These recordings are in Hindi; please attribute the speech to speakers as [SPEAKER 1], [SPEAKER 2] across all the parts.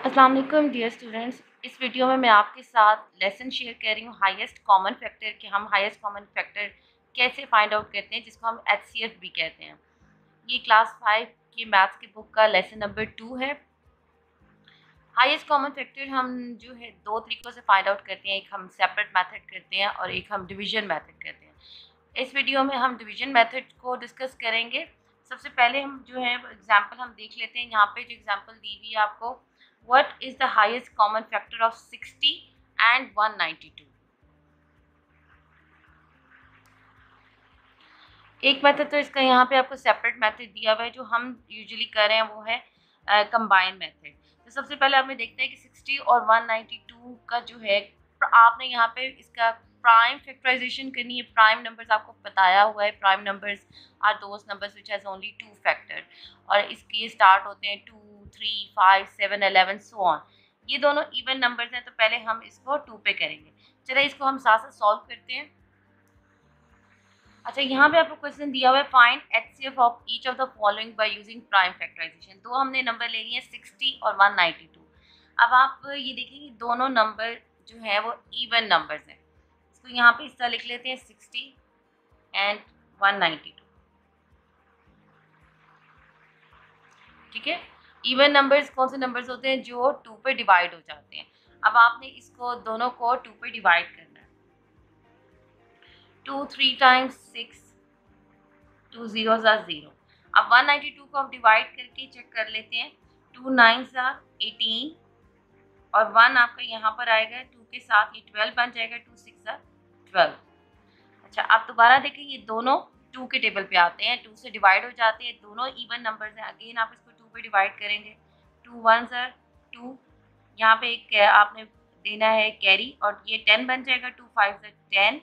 [SPEAKER 1] अस्सलाम वालेकुम डियर स्टूडेंट्स। इस वीडियो में मैं आपके साथ लेसन शेयर कर रही हूँ हाईएस्ट कॉमन फैक्टर कि हम हाईएस्ट कॉमन फैक्टर कैसे फाइंड आउट करते हैं, जिसको हम एचसीएफ भी कहते हैं। ये क्लास 5 की मैथ्स की बुक का लेसन नंबर 2 है। हाईएस्ट कॉमन फैक्टर हम जो है दो तरीक़ों से फाइंड आउट करते हैं, एक हम सेपरेट मेथड करते हैं और एक हम डिवीजन मेथड करते हैं। इस वीडियो में हम डिवीजन मेथड को डिस्कस करेंगे। सबसे पहले हम जो है एग्जांपल हम देख लेते हैं। यहाँ पे जो एग्जांपल दी हुई है आपको, what is the highest common factor of 60 and 192। एक मेथड तो इसका यहाँ पे आपको सेपरेट मेथड दिया हुआ है, जो हम यूजुअली कर रहे हैं वो है कंबाइन मेथड। तो सबसे पहले हमें देखते हैं कि 60 और 192 का जो है, आपने यहाँ पे इसका प्राइम फैक्टराइजेशन करनी है। प्राइम नंबर्स आपको बताया हुआ है, prime numbers are those numbers which has only 2 factor, और इसके स्टार्ट होते हैं 2, 3, 5, 7, 11 सो ऑन। ये दोनों इवन नंबर्स हैं, तो पहले हम इसको 2 पे करेंगे। चलिए इसको हम साथ साथ सॉल्व करते हैं। अच्छा, यहाँ पे आपको क्वेश्चन दिया हुआ है, find HCF of each of the following by using prime factorisation. तो हमने नंबर ले लिए 60 और 192। अब आप ये देखेंगे दोनों नंबर जो है वो इवन नंबर्स हैं। इसको यहाँ पे इस तरह लिख लेते हैं 60 एंड 192। ठीक है, इवन नंबर्स कौन से नंबर्स होते हैं? जो 2 पे डिवाइड हो जाते हैं। अब आपने इसको दोनों को 2 पे डिवाइड करना है। 2 3 टाइम्स 6, 2 zeros are 0। अब 192 को हम डिवाइड करके चेक कर लेते हैं। 2 9s are 18 और 1 आपका यहाँ पर आएगा 2 के साथ, ये 12 बन जाएगा। 2 6 are 12। अच्छा, आप दोबारा देखें, ये दोनों 2 के टेबल पे आते हैं, 2 से डिवाइड हो जाते हैं, दोनों इवन नंबर्स हैं। अगेन आप इसको 2 पे डिवाइड करेंगे। 2 1s are 2, यहाँ पे एक आपने देना है कैरी, और ये 10 बन जाएगा। 2 5s are 10।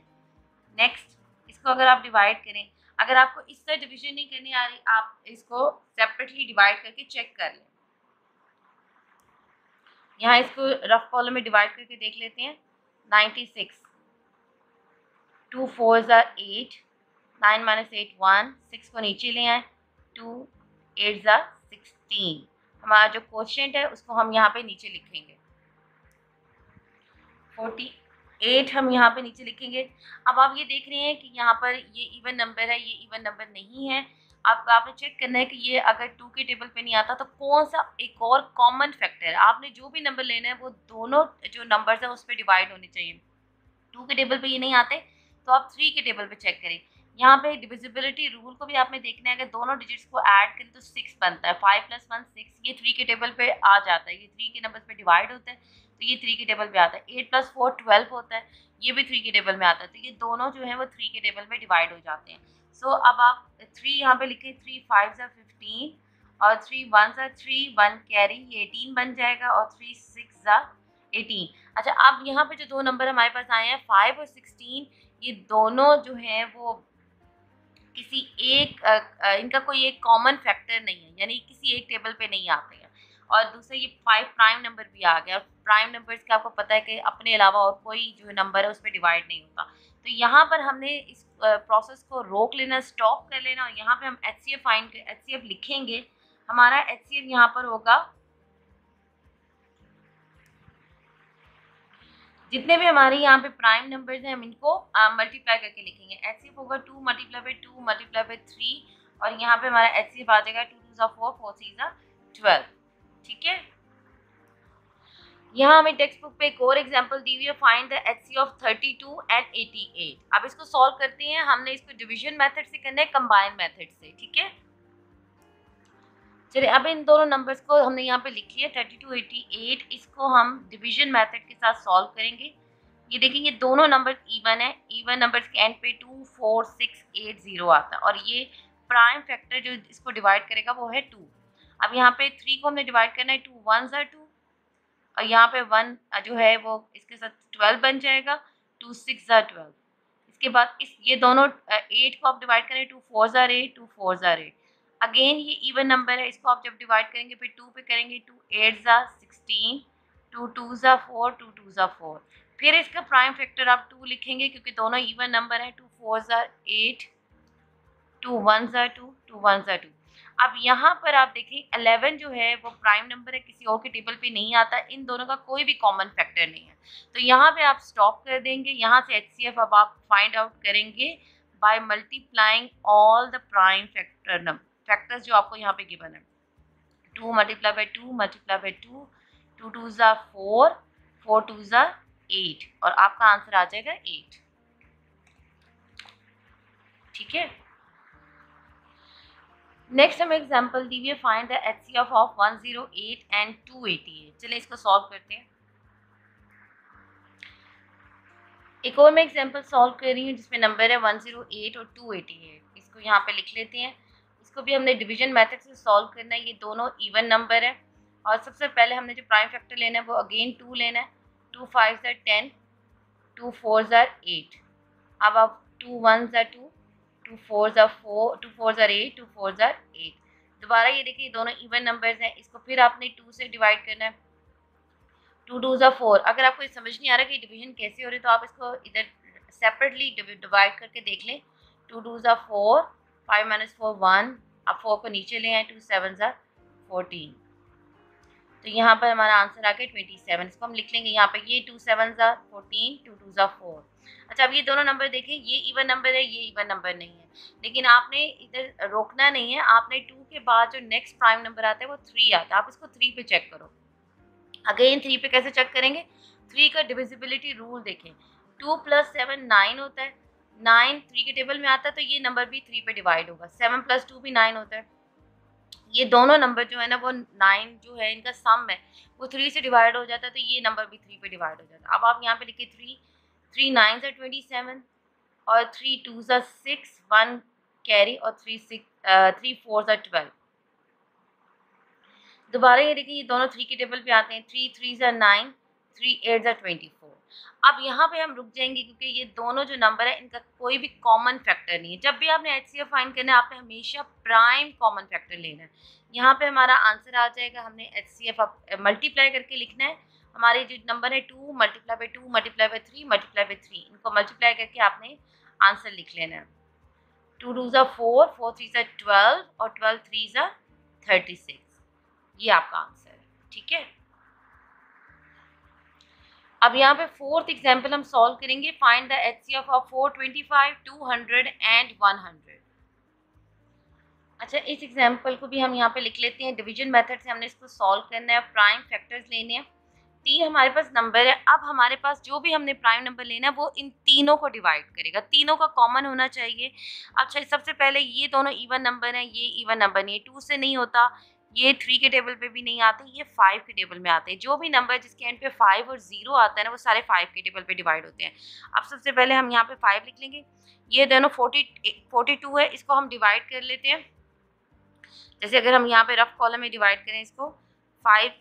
[SPEAKER 1] नेक्स्ट, इसको अगर आप डिवाइड करें, अगर आपको इस तरह डिवीजन नहीं करनी आ रही, आप इसको सेपरेटली डिवाइड करके चेक कर लें। यहाँ इसको रफ कॉलम में डिवाइड करके देख लेते हैं। 96, 2 4s are 8, 9 minus 8 1, 6 को नीचे ले आए, 2 8s are 16। हमारा जो कोशेंट है उसको हम यहाँ पे नीचे लिखेंगे। 48 हम यहाँ पे नीचे लिखेंगे। अब आप ये देख रहे हैं कि यहाँ पर ये इवन नंबर है, ये इवन नंबर नहीं है। अब आपने चेक करना है कि ये अगर 2 के टेबल पे नहीं आता तो कौन सा एक और कॉमन फैक्टर है। आपने जो भी नंबर लेना है वो दोनों जो नंबर्स हैं उस पर डिवाइड होने चाहिए। 2 के टेबल पे ये नहीं आते तो आप 3 के टेबल पे चेक करें। यहाँ पे डिविजिबिलिटी रूल को भी आपने देखना है, अगर दोनों डिजिट्स को ऐड करें तो 6 बनता है। 5 + 1 6, ये 3 के टेबल पे आ जाता है। ये 3 के नंबर्स पे डिवाइड होता है तो ये 3 के टेबल पे आता है। 8 + 4 12 होता है, ये भी 3 के टेबल में आता है। तो ये दोनों जो है वो 3 के टेबल में डिवाइड हो जाते हैं। सो अब आप 3 यहाँ पे लिखें, 3 5s are 15 और 3 1s are 3, 1 कैरी, ये 18 बन जाएगा, और 3 6s are 18। अच्छा, अब यहाँ पे जो दो नंबर हमारे पास आए हैं 5 और 16, ये दोनों जो हैं वो किसी एक इनका कोई एक कॉमन फैक्टर नहीं है, यानी किसी एक टेबल पे नहीं आते हैं। और दूसरा ये 5 प्राइम नंबर भी आ गया, और प्राइम नंबर्स का आपको पता है कि अपने अलावा और कोई जो नंबर है उस पर डिवाइड नहीं होता। तो यहाँ पर हमने इस प्रोसेस को रोक लेना, स्टॉप कर लेना, और यहाँ पे हम एचसीएफ लिखेंगे। हमारा एचसीएफ यहाँ पर होगा, जितने भी हमारे यहाँ पे प्राइम नंबर्स हैं हम इनको मल्टीप्लाई करके लिखेंगे। एचसीएफ होगा 2 × 2 × 3, और यहाँ पे हमारा एचसीएफ आ जाएगा 2 2 4 4 3 12। ठीक है, यहाँ हमें टेक्स्ट बुक पे एक और एग्जांपल दी हुई है, find the HCF of 32 and 88। अब इसको सॉल्व करते हैं। हमने इसको डिवीजन मेथड से करना है, कंबाइन मेथड से। ठीक है, चलिए अब इन दोनों नंबर्स को हमने यहाँ पे लिख लिया 32 88। इसको हम डिवीजन मेथड के साथ सॉल्व करेंगे। ये देखेंगे दोनों नंबर इवन है, इवन नंबर्स के एंड पे 2 4 6 8 0 आता है, और ये प्राइम फैक्टर जो इसको डिवाइड करेगा वो है 2। अब यहाँ पे 3 को हमने डिवाइड करना है, 2 1s are 2, और यहाँ पे 1 जो है वो इसके साथ 12 बन जाएगा। 2 6s are 12। इसके बाद ये दोनों 8 को आप डिवाइड करें, 2 4s are 8, 2 4s are 8। Again ये इवन नंबर है, इसको आप जब डिवाइड करेंगे फिर 2 पे करेंगे, 2 8s are 16, 2 2s are 4, 2 2s are 4। फिर इसका प्राइम फैक्टर आप 2 लिखेंगे क्योंकि दोनों इवन नंबर है। 2 4s are 8, 2 1s are 2, 2 1s are 2। अब यहाँ पर आप देखें 11 जो है वो प्राइम नंबर है, किसी और के टेबल पे नहीं आता, इन दोनों का कोई भी कॉमन फैक्टर नहीं है, तो यहाँ पे आप स्टॉप कर देंगे। यहाँ से HCF अब आप फाइंड आउट करेंगे by multiplying all the prime factors जो आपको यहाँ पे गिवन है। 2 मल्टीप्लाई बाय 2 मल्टीप्लाई बाय 2, 2 2 ज़ा 4, 4 2 ज़ा 8 और आपका आंसर आ जाएगा 8। ठीक है, नेक्स्ट हमें एग्जांपल दी हुई है, find the HCF of 108 and 288। चलिए इसको सॉल्व करते हैं। एक और मैं एग्जांपल सॉल्व कर रही हूँ जिसमें नंबर है 108 और 288। इसको यहाँ पे लिख लेते हैं। इसको भी हमने डिवीजन मेथड से सॉल्व करना है। ये दोनों इवन नंबर है और सबसे पहले हमने जो प्राइम फैक्टर लेना है वो अगेन 2 लेना है। 2 5 ज़ा 10, 2 4 ज़ा 8। अब आप 2 1 ज़ा 2, 2 4 ज़ा 4, 2 4 ज़ा 8, 2 4 ज़ा 8। दोबारा ये देखिए दोनों इवन नंबर्स हैं, इसको फिर आपने 2 से डिवाइड करना है। 2 2 ज़ा 4। अगर आपको ये समझ नहीं आ रहा कि डिवीजन कैसे हो रही है तो आप इसको इधर सेपरेटली डिवाइड करके देख लें। 2 2 ज़ा 4, 5 - 4 1। आप 4 को नीचे ले आए, 2 7 ज़ा 14। तो यहाँ पर हमारा आंसर आ गया 27। इसको हम लिख लेंगे यहाँ पे, ये 2 7 ज़ा 14, 2 2 ज़ा 4। अच्छा, अब ये दोनों नंबर देखें, ये इवन नंबर है, ये इवन नंबर नहीं है, लेकिन आपने इधर रोकना नहीं है। आपने 2 के बाद जो नेक्स्ट प्राइम नंबर आता है वो 3 आता है, आप इसको 3 पे चेक करो। अगेन 3 पे कैसे चेक करेंगे? 3 का डिविजिबिलिटी रूल देखें। 2 + 7 9 होता है, 9 3 के टेबल में आता है तो ये नंबर भी 3 पे डिवाइड होगा। 7 + 2 भी 9 होता है। ये दोनों नंबर जो है ना वो 9 जो है इनका सम है वो 3 से डिवाइड हो जाता है, तो ये नंबर भी 3 पे डिवाइड हो जाता है। अब आप यहाँ पे लिखिए 3 3 9 ज़ा 27 और 3 2 ज़ा 6, 1 कैरी और 3 4 ज़ा 12। दोबारा ये देखिए ये दोनों 3 के टेबल पे आते हैं। 3 3 ज़ा 9, 3 8 ज़ा 24। अब यहाँ पे हम रुक जाएंगे क्योंकि ये दोनों जो नंबर है इनका कोई भी कॉमन फैक्टर नहीं है। जब भी आपने HCF फाइंड करना है आपने हमेशा प्राइम कॉमन फैक्टर लेना है। यहाँ पे हमारा आंसर आ जाएगा, हमने HCF मल्टीप्लाई करके लिखना है। हमारे जो नंबर है 2 multiply by 2 multiply by 3 multiply by 3, इनको मल्टीप्लाई करके आपने आंसर लिख लेना है। 2 2 ज़ा 4, 4 3 ज़ा 12 और 12 3 ज़ा 36। ये आपका आंसर है। ठीक है, अब यहाँ पे फोर्थ एग्जाम्पल हम सॉल्व करेंगे। Find the HCF of 425, 200 and 100। अच्छा, इस एग्जाम्पल को भी हम यहाँ पे लिख लेते हैं। डिवीजन मेथड से हमने इसको सॉल्व करना है। प्राइम फैक्टर्स लेने हैं। 3 हमारे पास नंबर है। अब हमारे पास जो भी हमने प्राइम नंबर लेना है वो इन तीनों को डिवाइड करेगा। तीनों का कॉमन होना चाहिए। अच्छा, सबसे पहले ये दोनों इवन नंबर हैं, ये इवन नंबर नहीं है, 2 से नहीं होता, ये 3 के टेबल पे भी नहीं आते, ये 5 के टेबल में आते हैं। जो भी नंबर जिसके एंड पे 5 और 0 आता है ना वो सारे 5 के टेबल पे डिवाइड होते हैं। अब सबसे पहले हम यहाँ पे 5 लिख लेंगे। ये दोनों 42 है, इसको हम डिवाइड कर लेते हैं। जैसे अगर हम यहाँ पे रफ कॉलम में डिवाइड करें इसको, 5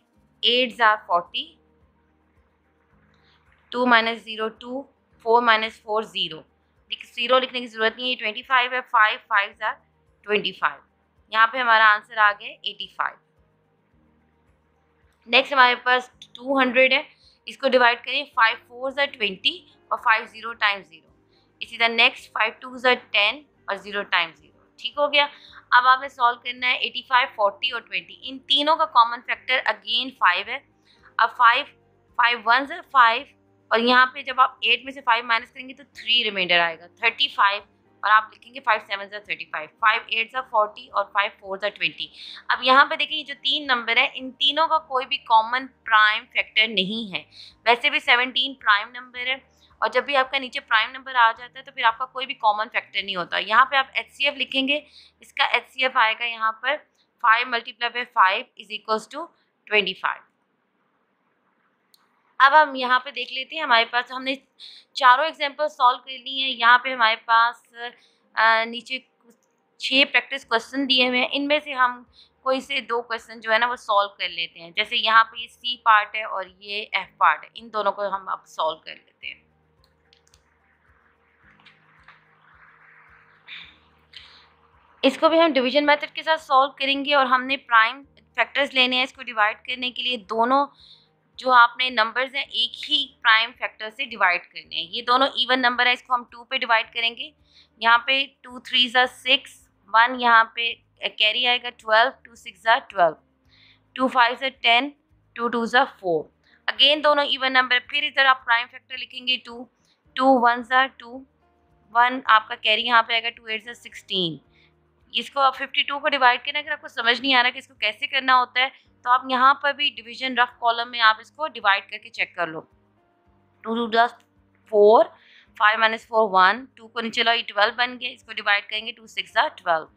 [SPEAKER 1] 8 ज़ा 40, 2 - 0 2, 4 - 4 0। 0 लिखने की जरूरत नहीं है, 25 है। 5 5 ज़ा 25। यहाँ पे हमारा आंसर आ गया 85। नेक्स्ट हमारे पास 200 है, इसको डिवाइड करें। 5 4 ज़ा 20 और 5 0 टाइम्स 0। इसी तरह नेक्स्ट 5 2 ज़ा 10 और 0 टाइम्स 0। ठीक हो गया। अब आपने सॉल्व करना है 85, 40 और 20। इन तीनों का कॉमन फैक्टर अगेन 5 है। अब 5 1 ज़ा 5 और यहाँ पे जब आप 8 में से 5 माइनस करेंगे तो 3 रिमाइंडर आएगा, 35। और आप लिखेंगे 5 7 ज़ा 35, 5 8 ज़ा 40 और 5 4 ज़ा 20। अब यहाँ पे देखिए जो 3 नंबर है इन तीनों का कोई भी कॉमन प्राइम फैक्टर नहीं है। वैसे भी 17 प्राइम नंबर है और जब भी आपका नीचे प्राइम नंबर आ जाता है तो फिर आपका कोई भी कॉमन फैक्टर नहीं होता। यहाँ पे आप HCF लिखेंगे, इसका HCF आएगा यहाँ पर 5 × 5 = 25। अब हम यहाँ पे देख लेते हैं। हमारे पास हमने चारों एग्जाम्पल सॉल्व कर ली हैं। यहाँ पे हमारे पास नीचे 6 प्रैक्टिस क्वेश्चन दिए हुए हैं। इनमें से हम कोई से 2 क्वेश्चन जो है ना वो सॉल्व कर लेते हैं। जैसे यहाँ पे ये C पार्ट है और ये F पार्ट है, इन दोनों को हम अब सॉल्व कर लेते हैं। इसको भी हम डिवीजन मेथड के साथ सॉल्व करेंगे और हमने प्राइम फैक्टर्स लेने हैं। इसको डिवाइड करने के लिए दोनों जो आपने नंबर्स हैं एक ही प्राइम फैक्टर से डिवाइड करने हैं। ये दोनों इवन नंबर है, इसको हम 2 पे डिवाइड करेंगे। यहाँ पे 2 3 ज़ा 6, 1 यहाँ पे कैरी आएगा 12, 2 6 ज़ा 12, 2 5 ज़ा 10, 2 2 ज़ा 4। अगेन दोनों इवन नंबर, फिर इधर आप प्राइम फैक्टर लिखेंगे 2, 2 1 ज़ा 2, 1 आपका कैरी यहाँ पे आएगा, 2 8 ज़ा 16। इसको आप 52 को डिवाइड करना, अगर आपको समझ नहीं आ रहा कि इसको कैसे करना होता है तो आप यहाँ पर भी डिवीजन रफ कॉलम में आप इसको डिवाइड करके चेक कर लो। 2 2 ज़ा 4, 5 माइनस 4 1, 2 को नीचे लाओ, ये 12 बन गया, इसको डिवाइड करेंगे, 2 6 ज़ा 12,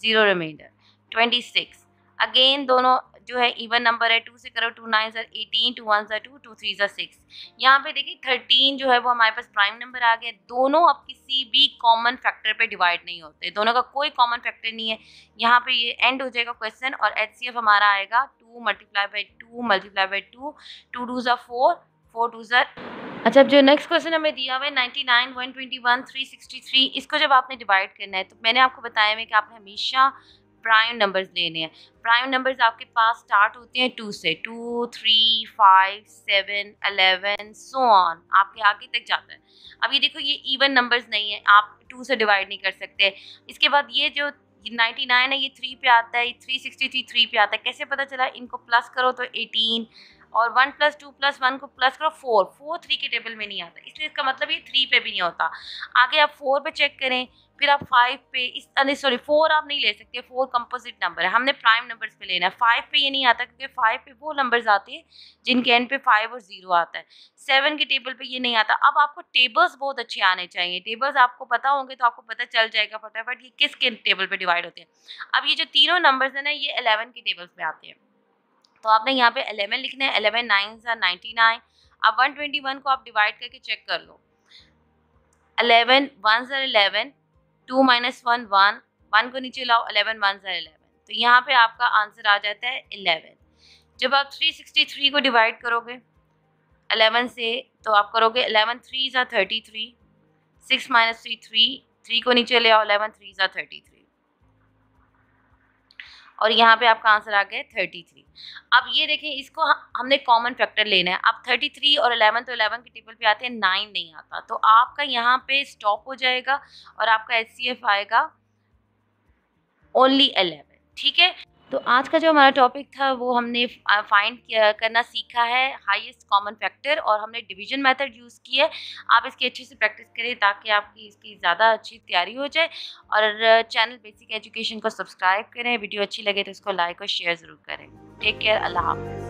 [SPEAKER 1] 0 रिमाइंडर 26। अगेन दोनों जो है इवन नंबर है, 2 से करो, 2 9 ज़ा 18, 2 1 ज़ा 2, 2 3 ज़ा 6। यहाँ पे देखिए 13 जो है वो हमारे पास प्राइम नंबर आ गया। दोनों अब किसी भी कॉमन फैक्टर पे डिवाइड नहीं होते, दोनों का कोई कॉमन फैक्टर नहीं है। यहाँ पे ये एंड हो जाएगा क्वेश्चन और HCF हमारा आएगा 2 मल्टीप्लाई बाई 2 मल्टीप्लाई बाई 2, 2 2 ज़ा 4, 4 2 ज़ा। अच्छा, अब जो नेक्स्ट क्वेश्चन हमें दिया हुआ है 99, 121, 363, इसको जब आपने डिवाइड करना है तो मैंने आपको बताया है कि आपने हमेशा प्राइम नंबर्स लेने हैं। प्राइम नंबर्स आपके पास स्टार्ट होते हैं 2 से, 2 3 5 7 11 सो ऑन, आपके आगे तक जाता है। अब ये देखो, ये इवन नंबर्स नहीं है, आप 2 से डिवाइड नहीं कर सकते। इसके बाद ये जो 99 है ये 3 पे आता है, 363 3 पे आता है। कैसे पता चला? इनको प्लस करो तो 18 और 1 + 2 + 1 को प्लस करो 4, 4 3 के टेबल में नहीं आता, इसलिए इसका मतलब ये 3 पे भी नहीं होता। आगे आप 4 पे चेक करें, फिर आप 5 पे, इस सॉरी 4 आप नहीं ले सकते, 4 कंपोजिट नंबर है, हमने प्राइम नंबर्स पे लेना है। 5 पे ये नहीं आता क्योंकि 5 पे वो नंबर्स आते हैं जिनके एंड पे 5 और 0 आता है। 7 के टेबल पे ये नहीं आता। अब आपको टेबल्स बहुत अच्छे आने चाहिए, टेबल्स आपको पता होंगे तो आपको पता चल जाएगा फटाफट ये किस के टेबल पे डिवाइड होते हैं। अब ये जो तीनों नंबर्स हैं ना, ये 11 के टेबल्स पे आते हैं, तो आपने यहाँ पे 11 लिखना है। 11 9 ज़ा 99। अब 121 को आप डिवाइड करके चेक कर लो। 11 1 ज़ा 11, 2 माइनस 1 1, 1 को नीचे लाओ, 11 1 ज़ा 11, तो यहाँ पे आपका आंसर आ जाता है 11। जब आप 363 को डिवाइड करोगे 11 से तो आप करोगे 11 3 ज़ा 33, 6 माइनस 3 3, 3 को नीचे ले आओ, 11 3 ज़ा 33 और यहाँ पे आपका आंसर आ गया 33। अब ये देखें, इसको हमने कॉमन फैक्टर लेना है। अब 33 और 11 तो 11 के टेबल पे आते हैं, 9 नहीं आता, तो आपका यहाँ पे स्टॉप हो जाएगा और आपका HCF आएगा ओनली 11। ठीक है, तो आज का जो हमारा टॉपिक था वो हमने फाइंड करना सीखा है, हाईएस्ट कॉमन फैक्टर, और हमने डिवीजन मेथड यूज़ की है। आप इसकी अच्छे से प्रैक्टिस करें ताकि आपकी इसकी ज़्यादा अच्छी तैयारी हो जाए। और चैनल बेसिक एजुकेशन को सब्सक्राइब करें, वीडियो अच्छी लगे तो इसको लाइक और शेयर ज़रूर करें। टेक केयर, अल्लाह हाफ़िज़।